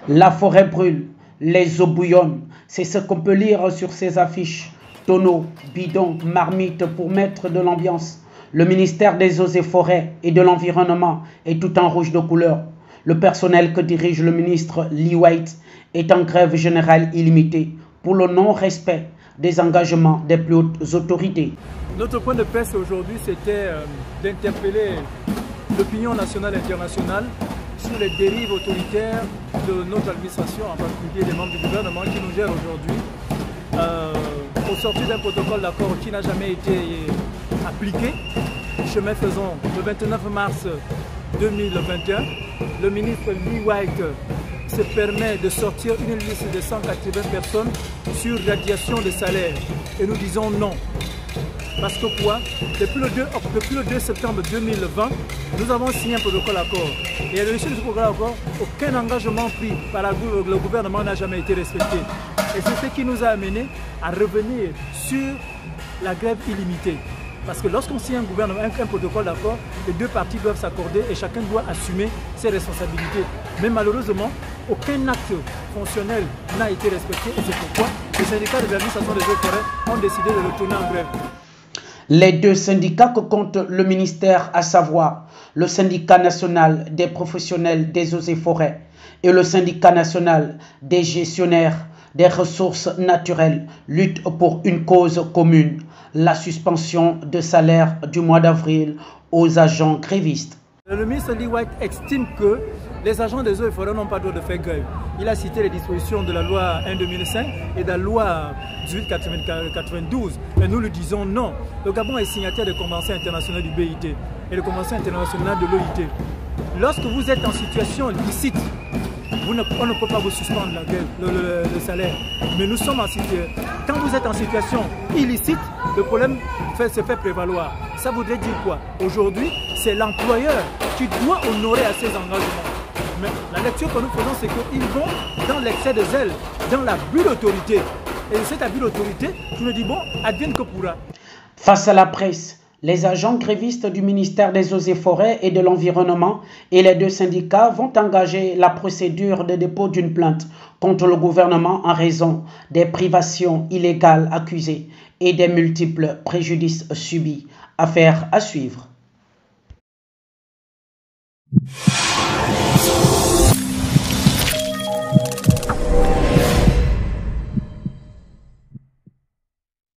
La forêt brûle, les eaux bouillonnent, c'est ce qu'on peut lire sur ces affiches. Tonneaux, bidons, marmites pour mettre de l'ambiance. Le ministère des Eaux et Forêts et de l'Environnement est tout en rouge de couleur. Le personnel que dirige le ministre Lee White est en grève générale illimitée pour le non-respect des engagements des plus hautes autorités. Notre point de presse aujourd'hui, c'était d'interpeller l'opinion nationale et internationale sur les dérives autoritaires de notre administration, en particulier des membres du gouvernement qui nous gèrent aujourd'hui, au sortir d'un protocole d'accord qui n'a jamais été appliqué. Chemin faisant, le 29 mars 2021, le ministre Lee White se permet de sortir une liste de 180 personnes sur radiation de salaire. Et nous disons non. Parce que quoi? Depuis le 2 septembre 2020, nous avons signé un protocole accord. Et à l'issue de ce protocole accord, aucun engagement pris par le gouvernement n'a jamais été respecté. Et c'est ce qui nous a amené à revenir sur la grève illimitée. Parce que lorsqu'on signe un protocole d'accord, les deux parties doivent s'accorder et chacun doit assumer ses responsabilités. Mais malheureusement, aucun acte fonctionnel n'a été respecté et c'est pourquoi les syndicats de l'administration des eaux et forêts ont décidé de retourner en grève. Les deux syndicats que compte le ministère, à savoir le syndicat national des professionnels des eaux et forêts et le syndicat national des gestionnaires des ressources naturelles, luttent pour une cause commune, la suspension de salaire du mois d'avril aux agents grévistes. Le ministre Lee White estime que les agents des eaux et forêts n'ont pas le droit de faire grève. Il a cité les dispositions de la loi 1-2005 et de la loi 18-92. Et nous lui disons non. Le Gabon est signataire des conventions internationales du BIT et des conventions internationales de l'OIT. Lorsque vous êtes en situation licite, on ne peut pas vous suspendre le salaire. Mais nous sommes en situation. Quand vous êtes en situation illicite, le problème se fait prévaloir. Ça voudrait dire quoi? Aujourd'hui, c'est l'employeur qui doit honorer à ses engagements. Mais la lecture que nous faisons, c'est qu'ils vont dans l'excès de zèle, dans l'abus d'autorité. Et cet abus d'autorité, je me dis, bon, advienne que pourra. Face à la presse, les agents grévistes du ministère des Eaux et Forêts et de l'Environnement et les deux syndicats vont engager la procédure de dépôt d'une plainte contre le gouvernement en raison des privations illégales accusées et des multiples préjudices subis. Affaire à suivre.